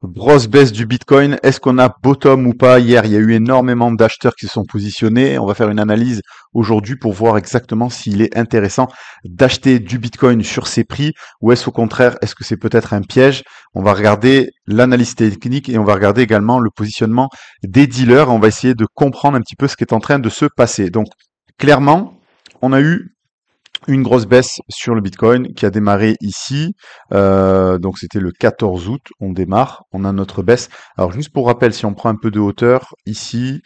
Grosse baisse du Bitcoin. Est-ce qu'on a bottom ou pas? Hier, il y a eu énormément d'acheteurs qui se sont positionnés. On va faire une analyse aujourd'hui pour voir exactement s'il est intéressant d'acheter du Bitcoin sur ces prix ou est-ce au contraire, est-ce que c'est peut-être un piège? On va regarder l'analyse technique et on va regarder également le positionnement des dealers. On va essayer de comprendre un petit peu ce qui est en train de se passer. Donc, clairement, on a eu une grosse baisse sur le Bitcoin qui a démarré ici. Donc c'était le 14 août, on démarre, on a notre baisse. Alors juste pour rappel, si on prend un peu de hauteur, ici,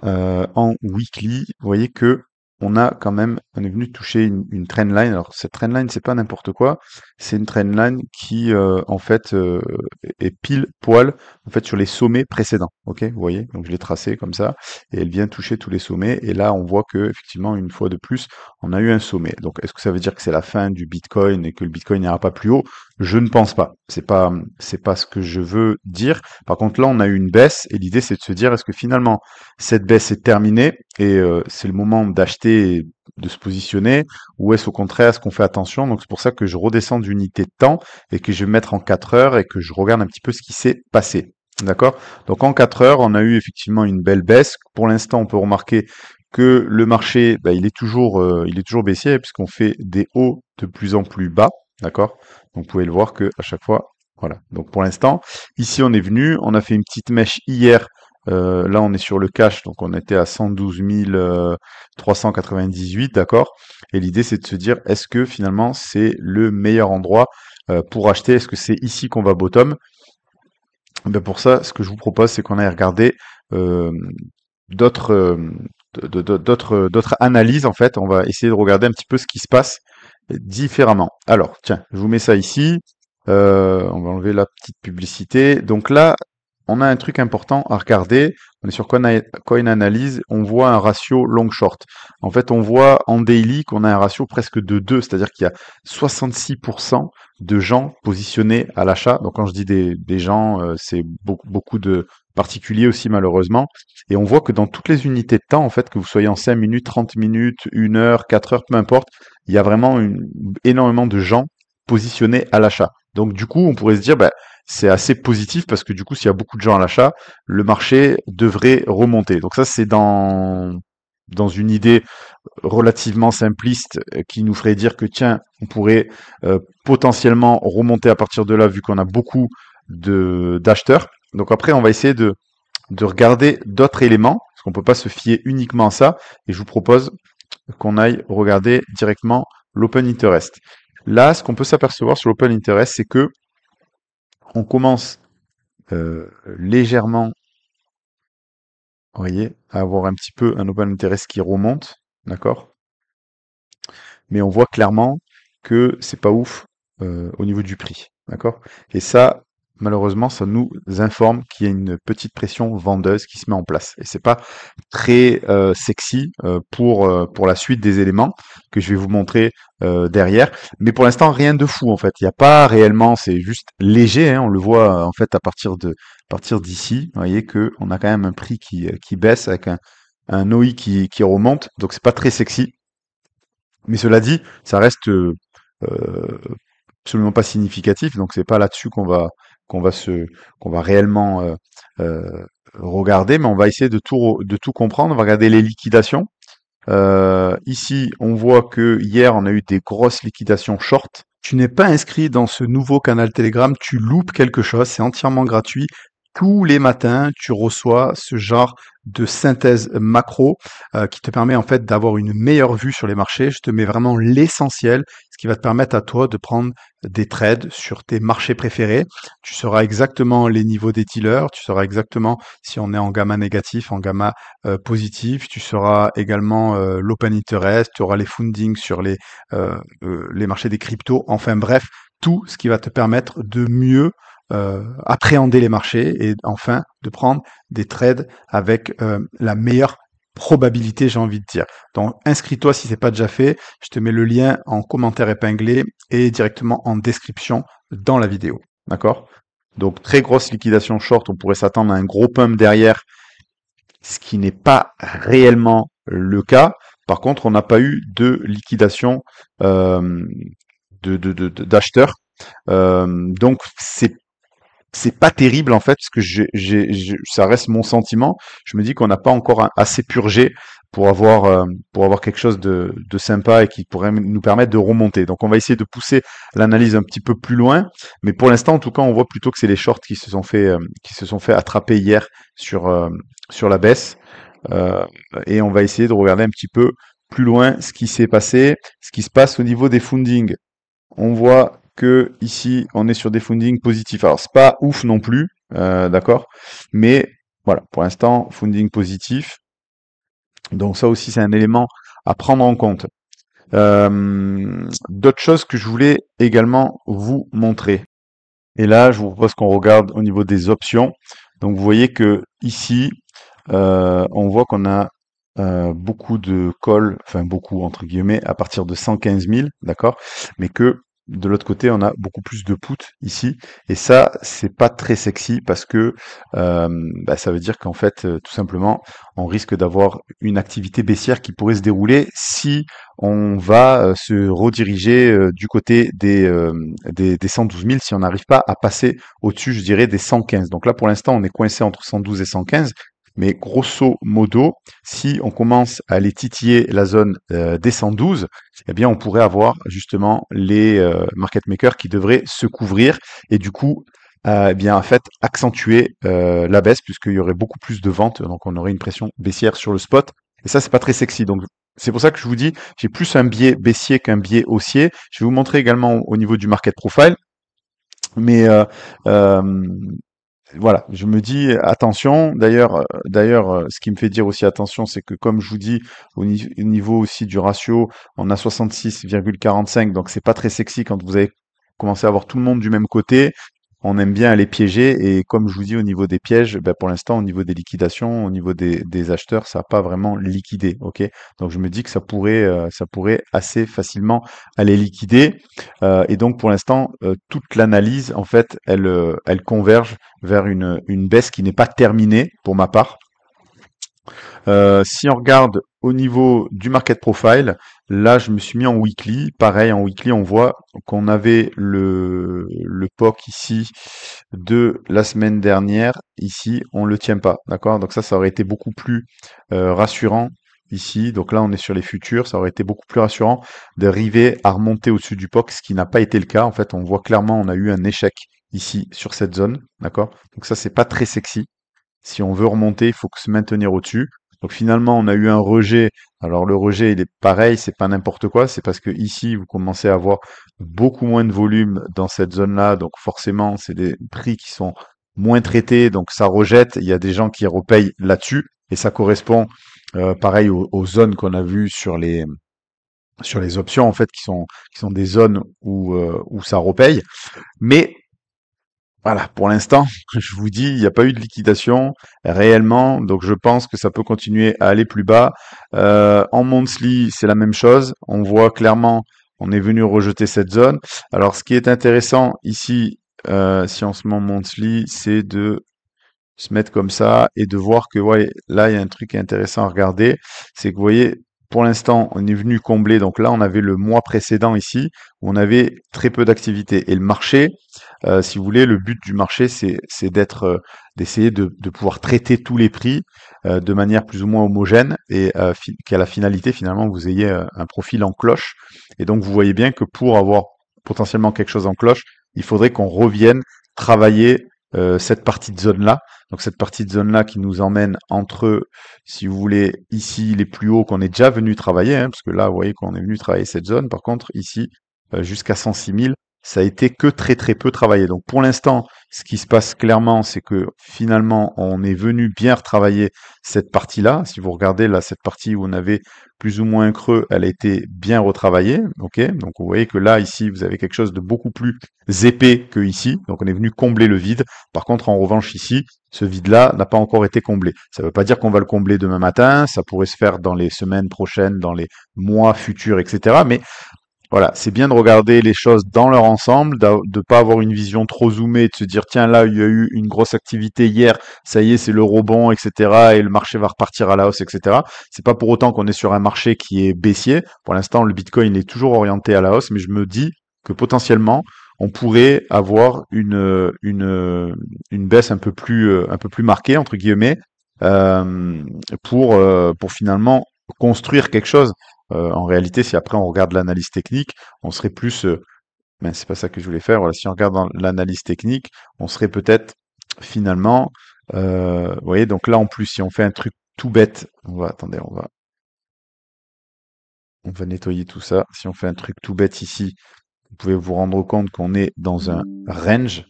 en weekly, vous voyez que on est venu toucher une trendline. Alors cette trendline, c'est pas n'importe quoi, c'est une trendline qui en fait est pile poil en fait sur les sommets précédents. Ok, vous voyez, donc je l'ai tracé comme ça et elle vient toucher tous les sommets. Et là, on voit que effectivement une fois de plus, on a eu un sommet. Donc est-ce que ça veut dire que c'est la fin du Bitcoin et que le Bitcoin n'ira pas plus haut? Je ne pense pas. C'est pas ce que je veux dire. Par contre, là, on a eu une baisse et l'idée c'est de se dire est-ce que finalement cette baisse est terminée et c'est le moment d'acheter et de se positionner ou est-ce au contraire est-ce qu'on fait attention? Donc c'est pour ça que je redescends d'unité de temps et que je vais mettre en 4 heures et que je regarde un petit peu ce qui s'est passé. D'accord? Donc en 4 heures, on a eu effectivement une belle baisse. Pour l'instant, on peut remarquer que le marché, bah, il est toujours baissier puisqu'on fait des hauts de plus en plus bas. D'accord? Donc vous pouvez le voir que à chaque fois, voilà. Donc pour l'instant, ici on est venu, on a fait une petite mèche hier. Là, on est sur le cash, donc on était à 112 398, d'accord? Et l'idée, c'est de se dire, est-ce que finalement, c'est le meilleur endroit pour acheter? Est-ce que c'est ici qu'on va bottom? Ben pour ça, ce que je vous propose, c'est qu'on aille regarder euh, d'autres d'autres analyses, en fait. On va essayer de regarder un petit peu ce qui se passe différemment. Alors, tiens, je vous mets ça ici. On va enlever la petite publicité. Donc là, on a un truc important à regarder. On est sur Coin Analyse. On voit un ratio long short. En fait, on voit en daily qu'on a un ratio presque de 2, c'est-à-dire qu'il y a 66% de gens positionnés à l'achat. Donc quand je dis des gens, c'est beaucoup de particuliers aussi malheureusement. Et on voit que dans toutes les unités de temps, en fait, que vous soyez en 5 minutes, 30 minutes, 1 heure, 4 heures, peu importe, il y a vraiment énormément de gens positionnés à l'achat. Donc du coup, on pourrait se dire, bah, c'est assez positif parce que du coup, s'il y a beaucoup de gens à l'achat, le marché devrait remonter. Donc ça, c'est dans une idée relativement simpliste qui nous ferait dire que tiens, on pourrait potentiellement remonter à partir de là vu qu'on a beaucoup de d'acheteurs. Donc après, on va essayer de regarder d'autres éléments parce qu'on peut pas se fier uniquement à ça. Et je vous propose qu'on aille regarder directement l'open interest. Là, ce qu'on peut s'apercevoir sur l'open interest, c'est que on commence légèrement, vous voyez, à avoir un petit peu un open interest qui remonte, d'accord? Mais on voit clairement que c'est pas ouf au niveau du prix, d'accord? Et ça, malheureusement, ça nous informe qu'il y a une petite pression vendeuse qui se met en place. Et c'est pas très sexy pour la suite des éléments que je vais vous montrer derrière. Mais pour l'instant, rien de fou en fait. Il n'y a pas réellement, c'est juste léger. Hein, on le voit en fait à partir d'ici. Vous voyez que on a quand même un prix qui baisse avec un OI qui remonte. Donc c'est pas très sexy. Mais cela dit, ça reste euh, absolument pas significatif, donc c'est pas là-dessus qu'on va se qu'on va réellement regarder, mais on va essayer de tout comprendre. On va regarder les liquidations. Ici, on voit que hier on a eu des grosses liquidations short. Tu n'es pas inscrit dans ce nouveau canal Telegram, tu loupes quelque chose, c'est entièrement gratuit. Tous les matins, tu reçois ce genre de synthèse macro qui te permet en fait d'avoir une meilleure vue sur les marchés. Je te mets vraiment l'essentiel, ce qui va te permettre à toi de prendre des trades sur tes marchés préférés. Tu sauras exactement les niveaux des dealers, tu sauras exactement si on est en gamma négatif, en gamma positif. Tu sauras également l'open interest, tu auras les fundings sur les marchés des cryptos. Enfin bref, tout ce qui va te permettre de mieux appréhender les marchés et enfin de prendre des trades avec la meilleure probabilité, j'ai envie de dire. Donc inscris-toi si c'est pas déjà fait. Je te mets le lien en commentaire épinglé et directement en description dans la vidéo. D'accord? Donc très grosse liquidation short, on pourrait s'attendre à un gros pump derrière, ce qui n'est pas réellement le cas. Par contre, on n'a pas eu de liquidation d'acheteurs. Donc c'est c'est pas terrible en fait, parce que ça reste mon sentiment. Je me dis qu'on n'a pas encore assez purgé pour avoir quelque chose de sympa et qui pourrait nous permettre de remonter. Donc on va essayer de pousser l'analyse un petit peu plus loin, mais pour l'instant en tout cas on voit plutôt que c'est les shorts qui se sont fait attraper hier sur sur la baisse. Euh, et on va essayer de regarder un petit peu plus loin ce qui s'est passé, ce qui se passe au niveau des fundings. On voit que ici, on est sur des fundings positifs. Alors, c'est pas ouf non plus, d'accord, mais voilà, pour l'instant, funding positif. Donc ça aussi, c'est un élément à prendre en compte. D'autres choses que je voulais également vous montrer. Et là, je vous propose qu'on regarde au niveau des options. Donc, vous voyez que ici, on voit qu'on a beaucoup de calls, enfin beaucoup entre guillemets, à partir de 115 000, d'accord, mais que de l'autre côté, on a beaucoup plus de puts ici, et ça, c'est pas très sexy parce que ça veut dire qu'en fait, tout simplement, on risque d'avoir une activité baissière qui pourrait se dérouler si on va se rediriger du côté des 112 000 si on n'arrive pas à passer au-dessus, je dirais, des 115. Donc là, pour l'instant, on est coincé entre 112 et 115. Mais grosso modo, si on commence à aller titiller la zone des 112, eh bien, on pourrait avoir justement les market makers qui devraient se couvrir et du coup, eh bien, en fait, accentuer la baisse puisqu'il y aurait beaucoup plus de ventes, donc on aurait une pression baissière sur le spot. Et ça, c'est pas très sexy. Donc, c'est pour ça que je vous dis, j'ai plus un biais baissier qu'un biais haussier. Je vais vous montrer également au niveau du market profile. Mais euh, voilà, je me dis attention. D'ailleurs, ce qui me fait dire aussi attention, c'est que comme je vous dis, au niveau aussi du ratio, on a 66,45, donc c'est pas très sexy quand vous avez commencé à avoir tout le monde du même côté. On aime bien aller piéger et comme je vous dis au niveau des pièges, ben pour l'instant au niveau des liquidations, au niveau des acheteurs, ça n'a pas vraiment liquidé. Ok, donc je me dis que ça pourrait assez facilement aller liquider. Et donc pour l'instant, toute l'analyse en fait, elle converge vers une baisse qui n'est pas terminée pour ma part. Si on regarde au niveau du market profile, là je me suis mis en weekly. Pareil, en weekly, on voit qu'on avait le POC ici de la semaine dernière. Ici, on le tient pas. D'accord? Donc ça aurait été beaucoup plus rassurant ici. Donc là, on est sur les futurs. Ça aurait été beaucoup plus rassurant d'arriver à remonter au-dessus du POC, ce qui n'a pas été le cas. En fait, on voit clairement, on a eu un échec ici sur cette zone. D'accord? Donc ça, c'est pas très sexy. Si on veut remonter, il faut se maintenir au-dessus. Donc finalement, on a eu un rejet. Alors le rejet, il est pareil, c'est pas n'importe quoi. C'est parce que ici, vous commencez à avoir beaucoup moins de volume dans cette zone-là. Donc forcément, c'est des prix qui sont moins traités. Donc ça rejette. Il y a des gens qui repayent là-dessus. Et ça correspond, pareil, aux zones qu'on a vues sur les options, en fait, qui sont des zones où ça repaye. Mais voilà, pour l'instant, je vous dis, il n'y a pas eu de liquidation réellement, donc je pense que ça peut continuer à aller plus bas. En monthly, c'est la même chose. On voit clairement, on est venu rejeter cette zone. Alors, ce qui est intéressant ici, si on se met en monthly, c'est de se mettre comme ça et de voir que ouais, là, il y a un truc intéressant à regarder. C'est que vous voyez, pour l'instant, on est venu combler. Donc là, on avait le mois précédent ici où on avait très peu d'activité. Et le marché, si vous voulez, le but du marché, c'est d'essayer de pouvoir traiter tous les prix de manière plus ou moins homogène et qu'à la finalité, finalement, vous ayez un profil en cloche. Et donc, vous voyez bien que pour avoir potentiellement quelque chose en cloche, il faudrait qu'on revienne travailler cette partie de zone-là. Donc cette partie de zone-là qui nous emmène entre, si vous voulez, ici les plus hauts qu'on est déjà venu travailler, hein, parce que là, vous voyez qu'on est venu travailler cette zone. Par contre, ici, jusqu'à 106 000, ça a été que très très peu travaillé. Donc pour l'instant, ce qui se passe clairement, c'est que finalement, on est venu bien retravailler cette partie-là. Si vous regardez là, cette partie où on avait plus ou moins un creux, elle a été bien retravaillée. Ok, donc vous voyez que là, ici, vous avez quelque chose de beaucoup plus épais que ici. Donc on est venu combler le vide. Par contre, en revanche, ici, ce vide-là n'a pas encore été comblé. Ça ne veut pas dire qu'on va le combler demain matin. Ça pourrait se faire dans les semaines prochaines, dans les mois futurs, etc. Mais voilà, c'est bien de regarder les choses dans leur ensemble, de pas avoir une vision trop zoomée, de se dire tiens là il y a eu une grosse activité hier, ça y est c'est le rebond, etc. et le marché va repartir à la hausse, etc. C'est pas pour autant qu'on est sur un marché qui est baissier. Pour l'instant le Bitcoin il est toujours orienté à la hausse, mais je me dis que potentiellement on pourrait avoir une baisse un peu plus marquée entre guillemets euh, pour finalement construire quelque chose. En réalité, si après on regarde l'analyse technique, on serait plus mais c'est pas ça que je voulais faire. Voilà, si on regarde dans l'analyse technique, on serait peut-être finalement, vous voyez, donc là en plus, si on fait un truc tout bête, attendez, on va nettoyer tout ça. Si on fait un truc tout bête ici, vous pouvez vous rendre compte qu'on est dans un range.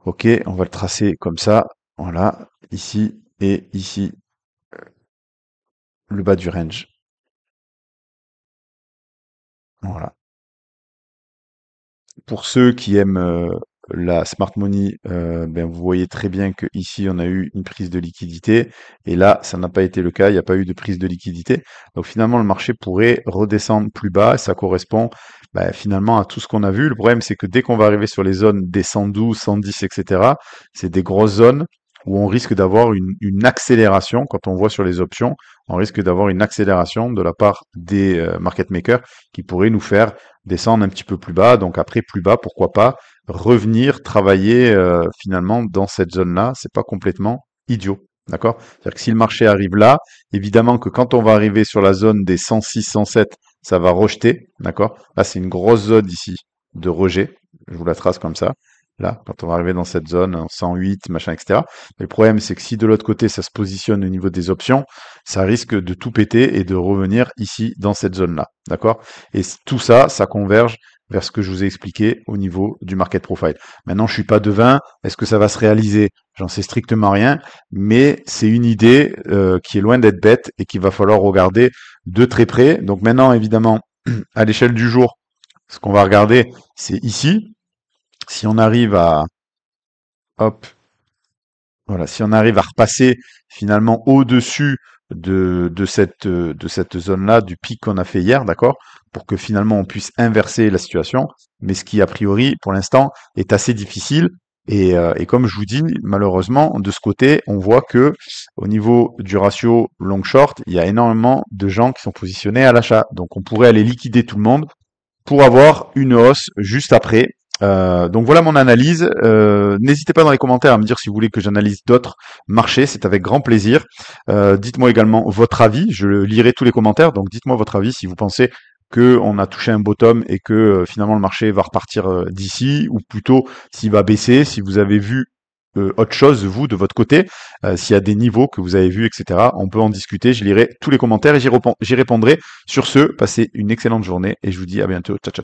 Ok, on va le tracer comme ça. Voilà, ici et ici, le bas du range. Voilà. Pour ceux qui aiment la smart money, ben vous voyez très bien que ici on a eu une prise de liquidité et là ça n'a pas été le cas, il n'y a pas eu de prise de liquidité. Donc finalement le marché pourrait redescendre plus bas et ça correspond ben, finalement à tout ce qu'on a vu. Le problème c'est que dès qu'on va arriver sur les zones des 112, 110, etc., c'est des grosses zones où on risque d'avoir une accélération. Quand on voit sur les options, on risque d'avoir une accélération de la part des market makers qui pourraient nous faire descendre un petit peu plus bas. Donc après plus bas, pourquoi pas revenir travailler finalement dans cette zone-là. C'est pas complètement idiot. D'accord? C'est-à-dire que si le marché arrive là, évidemment que quand on va arriver sur la zone des 106, 107, ça va rejeter. D'accord? Là, c'est une grosse zone ici de rejet. Je vous la trace comme ça. Là, quand on va arriver dans cette zone, en 108, machin, etc. Mais le problème, c'est que si de l'autre côté, ça se positionne au niveau des options, ça risque de tout péter et de revenir ici dans cette zone-là. D'accord? Et tout ça, ça converge vers ce que je vous ai expliqué au niveau du market profile. Maintenant, je suis pas devin. Est-ce que ça va se réaliser? J'en sais strictement rien, mais c'est une idée qui est loin d'être bête et qu'il va falloir regarder de très près. Donc maintenant, évidemment, à l'échelle du jour, ce qu'on va regarder, c'est ici. Si on arrive à, hop, voilà, si on arrive à repasser finalement au-dessus de cette zone-là, du pic qu'on a fait hier, d'accord, pour que finalement on puisse inverser la situation, mais ce qui a priori pour l'instant est assez difficile. Et comme je vous dis, malheureusement, de ce côté, on voit que au niveau du ratio long-short, il y a énormément de gens qui sont positionnés à l'achat. Donc on pourrait aller liquider tout le monde pour avoir une hausse juste après. Donc voilà mon analyse. N'hésitez pas dans les commentaires à me dire si vous voulez que j'analyse d'autres marchés, c'est avec grand plaisir. Dites-moi également votre avis, je lirai tous les commentaires, donc dites-moi votre avis si vous pensez que on a touché un bottom et que finalement le marché va repartir d'ici, ou plutôt s'il va baisser, si vous avez vu autre chose, vous, de votre côté, s'il y a des niveaux que vous avez vus, etc. On peut en discuter, je lirai tous les commentaires et j'y répondrai. Sur ce, passez une excellente journée et je vous dis à bientôt. Ciao, ciao.